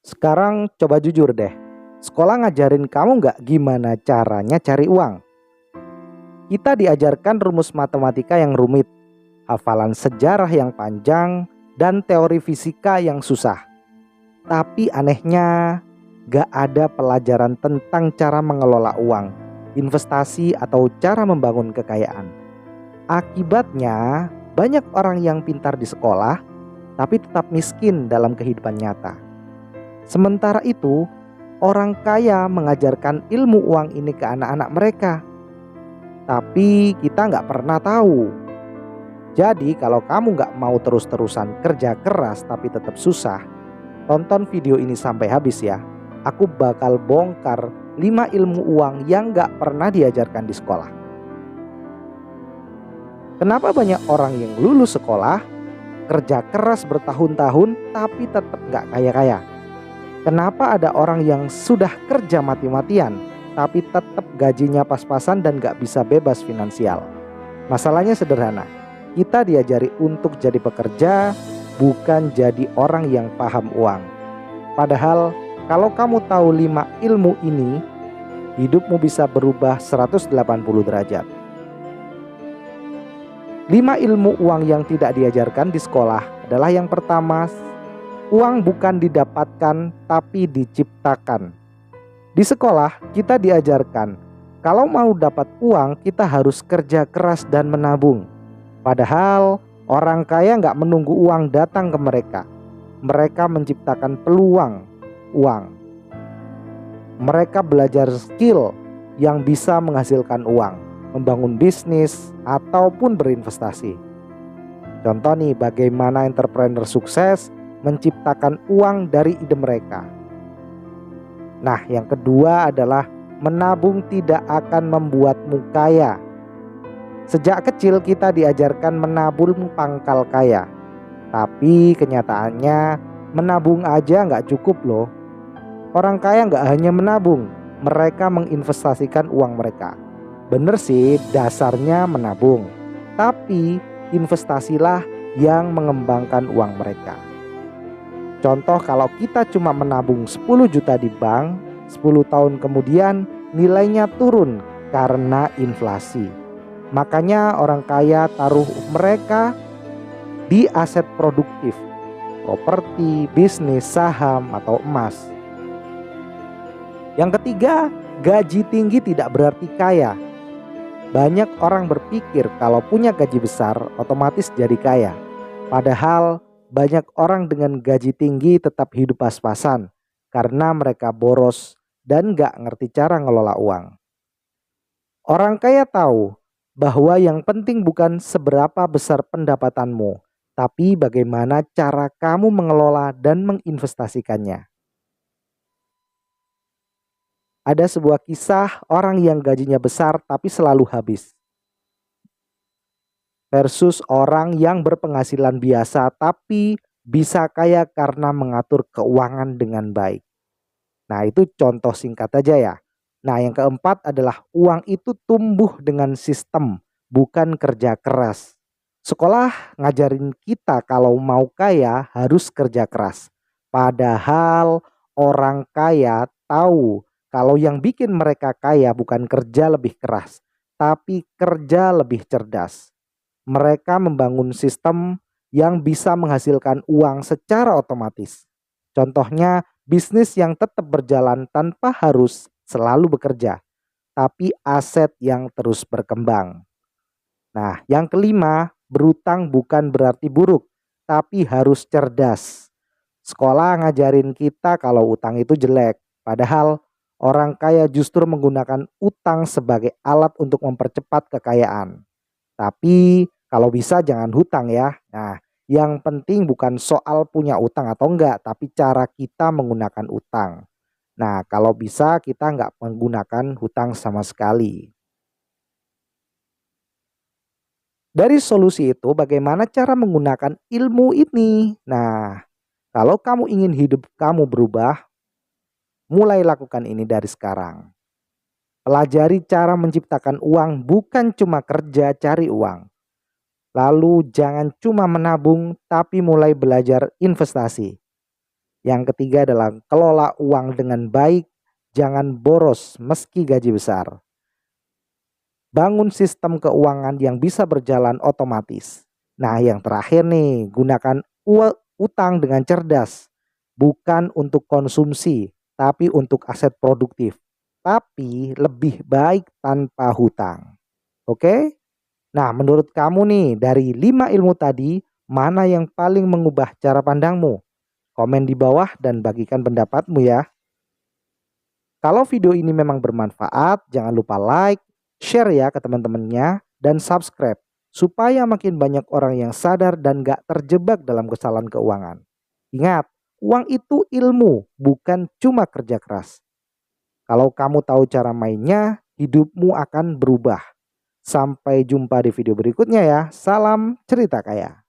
Sekarang coba jujur deh, sekolah ngajarin kamu nggak gimana caranya cari uang? Kita diajarkan rumus matematika yang rumit, hafalan sejarah yang panjang, dan teori fisika yang susah. Tapi anehnya, nggak ada pelajaran tentang cara mengelola uang, investasi, atau cara membangun kekayaan. Akibatnya, banyak orang yang pintar di sekolah, tapi tetap miskin dalam kehidupan nyata. Sementara itu, orang kaya mengajarkan ilmu uang ini ke anak-anak mereka. Tapi kita nggak pernah tahu. Jadi kalau kamu nggak mau terus-terusan kerja keras tapi tetap susah, tonton video ini sampai habis ya. Aku bakal bongkar 5 ilmu uang yang nggak pernah diajarkan di sekolah. Kenapa banyak orang yang lulus sekolah, kerja keras bertahun-tahun tapi tetap nggak kaya-kaya? Kenapa ada orang yang sudah kerja mati-matian tapi tetap gajinya pas-pasan dan gak bisa bebas finansial? Masalahnya sederhana, kita diajari untuk jadi pekerja, bukan jadi orang yang paham uang. Padahal kalau kamu tahu 5 ilmu ini, hidupmu bisa berubah 180 derajat. 5 ilmu uang yang tidak diajarkan di sekolah adalah yang pertama, uang bukan didapatkan tapi diciptakan. Di sekolah kita diajarkan kalau mau dapat uang kita harus kerja keras dan menabung. Padahal orang kaya nggak menunggu uang datang ke mereka. Mereka menciptakan peluang uang. Mereka belajar skill yang bisa menghasilkan uang, membangun bisnis ataupun berinvestasi. Contoh nih bagaimana entrepreneur sukses menciptakan uang dari ide mereka. Nah, yang kedua adalah menabung tidak akan membuatmu kaya. Sejak kecil kita diajarkan menabung pangkal kaya. Tapi kenyataannya menabung aja nggak cukup loh. Orang kaya nggak hanya menabung, mereka menginvestasikan uang mereka. Bener sih dasarnya menabung, tapi investasilah yang mengembangkan uang mereka. Contoh kalau kita cuma menabung 10 juta di bank, 10 tahun kemudian nilainya turun karena inflasi. Makanya orang kaya taruh mereka di aset produktif, properti, bisnis, saham, atau emas. Yang ketiga, gaji tinggi tidak berarti kaya. Banyak orang berpikir kalau punya gaji besar otomatis jadi kaya. Padahal banyak orang dengan gaji tinggi tetap hidup pas-pasan karena mereka boros dan gak ngerti cara ngelola uang. Orang kaya tahu bahwa yang penting bukan seberapa besar pendapatanmu, tapi bagaimana cara kamu mengelola dan menginvestasikannya. Ada sebuah kisah orang yang gajinya besar tapi selalu habis, versus orang yang berpenghasilan biasa tapi bisa kaya karena mengatur keuangan dengan baik. Nah, itu contoh singkat aja ya. Nah, yang keempat adalah uang itu tumbuh dengan sistem, bukan kerja keras. Sekolah ngajarin kita kalau mau kaya harus kerja keras. Padahal orang kaya tahu kalau yang bikin mereka kaya bukan kerja lebih keras, tapi kerja lebih cerdas. Mereka membangun sistem yang bisa menghasilkan uang secara otomatis. Contohnya bisnis yang tetap berjalan tanpa harus selalu bekerja, tapi aset yang terus berkembang. Nah, yang kelima, berutang bukan berarti buruk, tapi harus cerdas. Sekolah ngajarin kita kalau utang itu jelek, padahal orang kaya justru menggunakan utang sebagai alat untuk mempercepat kekayaan. Tapi kalau bisa jangan hutang ya. Nah, yang penting bukan soal punya utang atau enggak, tapi cara kita menggunakan utang. Nah, kalau bisa kita enggak menggunakan hutang sama sekali. Dari solusi itu bagaimana cara menggunakan ilmu ini? Nah, kalau kamu ingin hidup kamu berubah, mulai lakukan ini dari sekarang. Pelajari cara menciptakan uang bukan cuma kerja cari uang. Lalu jangan cuma menabung tapi mulai belajar investasi. Yang ketiga adalah kelola uang dengan baik, jangan boros meski gaji besar. Bangun sistem keuangan yang bisa berjalan otomatis. Nah, yang terakhir nih, gunakan utang dengan cerdas. Bukan untuk konsumsi, tapi untuk aset produktif. Tapi lebih baik tanpa hutang. Oke? Nah, menurut kamu nih, dari 5 ilmu tadi, mana yang paling mengubah cara pandangmu? Komen di bawah dan bagikan pendapatmu ya. Kalau video ini memang bermanfaat, jangan lupa like, share ya ke teman-temannya, dan subscribe. Supaya makin banyak orang yang sadar dan gak terjebak dalam kesalahan keuangan. Ingat, uang itu ilmu, bukan cuma kerja keras. Kalau kamu tahu cara mainnya, hidupmu akan berubah. Sampai jumpa di video berikutnya ya. Salam cerita kaya.